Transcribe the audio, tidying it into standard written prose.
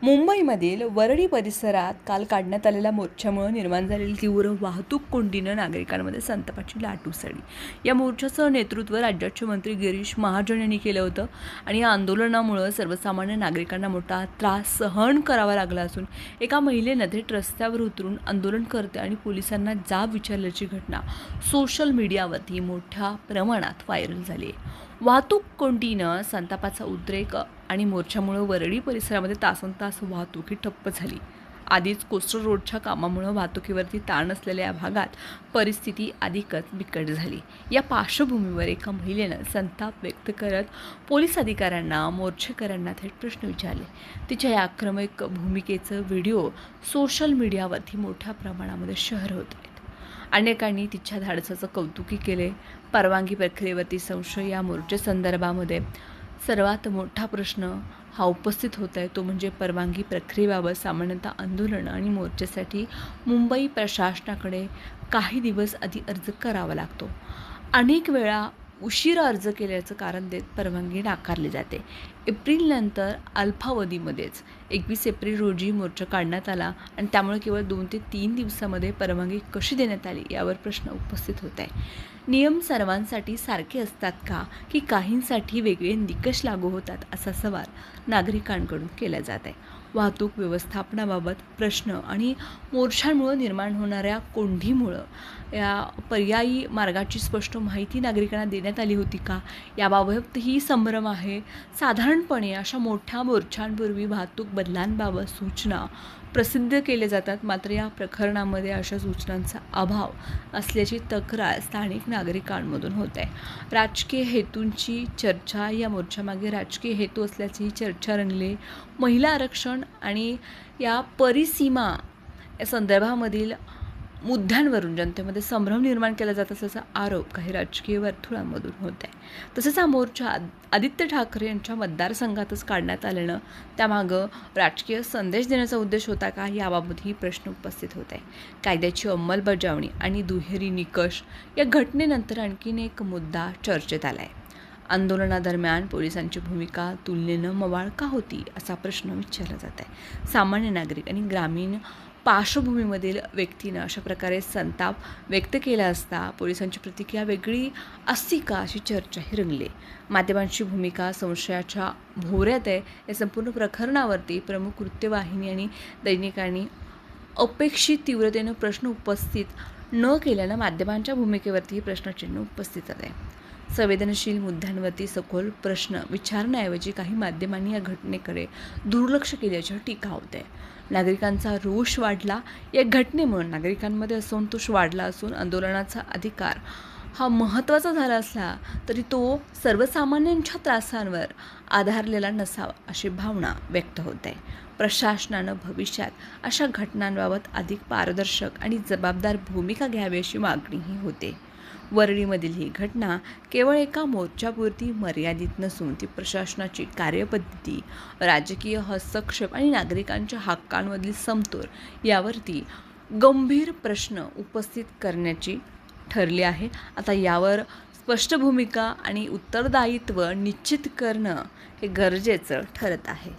मुंबईमधील वरळी परिसरात काल काढण्यात आलेल्या मोर्चामुळे निर्माण झालेली तीव्र वाहतूक कोंडीनं नागरिकांमध्ये संतापाची लाट उसळली। या मोर्चाचं नेतृत्व राज्याचे मंत्री गिरीश महाजन यांनी केलं होतं आणि या आंदोलनामुळे सर्वसामान्य नागरिकांना मोठा त्रास सहन करावा लागला असून एका महिलेने थेट रस्त्यावर उतरून आंदोलन करते आणि पोलिसांना जाब विचारल्याची घटना सोशल मीडियावरती मोठ्या प्रमाणात व्हायरल झाली। वाहतूक कोंडीनं संतापाचा उद्रेक आणि मोर्चामुळे वरळी परिसरामध्ये तासनतास वाहतूक ठप्प झाली। आधीच कोस्टर रोडच्या कामामुळे वाहतुकीवरती ताण असलेल्या या भागात परिस्थिती अधिकच बिकट झाली। या पार्श्वभूमीवर एका महिलेनं संताप व्यक्त करत पोलीस अधिकाऱ्यांना मोर्चेकऱ्यांना थेट प्रश्न विचारले। तिच्या या आक्रमक भूमिकेचं व्हिडिओ सोशल मीडियावरती मोठ्या प्रमाणामध्ये शेअर होत आहेत। अनेकांनी तिच्या धाडसाचं कौतुकही केले। परवानगी प्रक्रियेवरती संशय या मोर्चेसंदर्भामध्ये सर्वात मोठा प्रश्न हा उपस्थित होत आहे, तो म्हणजे परवानगी प्रक्रियेबाबत सामान्यतः आंदोलन आणि मोर्चासाठी मुंबई प्रशासनाकडे काही दिवस आधी अर्ज करावा लागतो। अनेक वेळा उशिरा अर्ज केल्याचं कारण देत परवानगी नाकारली जाते। एप्रिलनंतर अल्पावधीमध्येच 21 एप्रिल रोजी मोर्चा काढण्यात आला आणि त्यामुळे केवळ 2 ते 3 दिवसामध्ये परवानगी कशी देण्यात आली यावर प्रश्न उपस्थित होत आहे। नियम सर्वांसाठी सारखे असतात का की काहींसाठी वेगळे निकष लागू होतात असा सवाल नागरिकांकडून केला जात आहे। वाहतूक व्यवस्थापनाबाबत प्रश्न आणि मोर्चांमुळे निर्माण होणाऱ्या कोंडीमुळे या पर्यायी मार्गाची स्पष्ट माहिती नागरिकांना देण्यात आली होती का याबाबतही संभ्रम आहे। साधारणपणे अशा मोठ्या मोर्चांपूर्वी वाहतूक बदलांबाबत सूचना प्रसिद्ध केले जातात, मात्र या प्रकरणामध्ये अशा सूचनांचा अभाव असल्याची तक्रार स्थानिक नागरिकांमधून होत आहे। राजकीय हेतूंची चर्चा या मोर्चामागे राजकीय हेतू असल्याची चर्चा रंगली। महिला आरक्षण आणि या परिसीमा या संदर्भामधील मुद्द्यांवरून जनतेमध्ये संभ्रम निर्माण केला जात असल्याचा आरोप काही राजकीय वर्तुळांमधून होत आहे। तसेच हा मोर्चा आदित्य ठाकरे यांच्या मतदारसंघातच काढण्यात आल्यानं त्यामागं राजकीय संदेश देण्याचा उद्देश होता का याबाबतही प्रश्न उपस्थित होत आहे। कायद्याची अंमलबजावणी आणि दुहेरी निकष या घटनेनंतर आणखीन एक मुद्दा चर्चेत आला आहे। आंदोलनादरम्यान पोलिसांची भूमिका तुलनेनं मवाळ का होती असा प्रश्न विचारला जात आहे। सामान्य नागरिक आणि ग्रामीण पार्श्वभूमीमधील व्यक्तीनं अशा प्रकारे संताप व्यक्त केला असता पोलिसांची प्रतिक्रिया वेगळी असती का अशी चर्चाही रंगली। माध्यमांची भूमिका संशयाच्या भोवऱ्यात आहे। या संपूर्ण प्रकरणावरती प्रमुख वृत्तवाहिनी आणि दैनिकांनी अपेक्षित तीव्रतेनं प्रश्न उपस्थित न केल्यानं माध्यमांच्या भूमिकेवरतीही प्रश्नचिन्ह उपस्थित आहे। संवेदनशील मुद्द्यांवरती सखोल प्रश्न विचारण्याऐवजी काही माध्यमांनी या घटनेकडे दुर्लक्ष केल्याची टीका होत आहे। नागरिकांचा रोष वाढला। या घटनेमुळे नागरिकांमध्ये असंतोष वाढला असून आंदोलनाचा अधिकार हा महत्त्वाचा झाला असला तरी तो सर्वसामान्यांच्या त्रासांवर आधारलेला नसावा अशी भावना व्यक्त होत आहे। प्रशासनानं भविष्यात अशा घटनांबाबत अधिक पारदर्शक आणि जबाबदार भूमिका घ्यावी अशी मागणीही होते। वरळीमधील ही घटना केवळ एका मोर्चापुरती मर्यादित नसून ती प्रशासनाची कार्यपद्धती, राजकीय हस्तक्षेप आणि नागरिकांच्या हक्कांमधील समतोल यावरती गंभीर प्रश्न उपस्थित करण्याची ठरली आहे। आता यावर स्पष्ट भूमिका आणि उत्तरदायित्व निश्चित करणं हे गरजेचं ठरत आहे।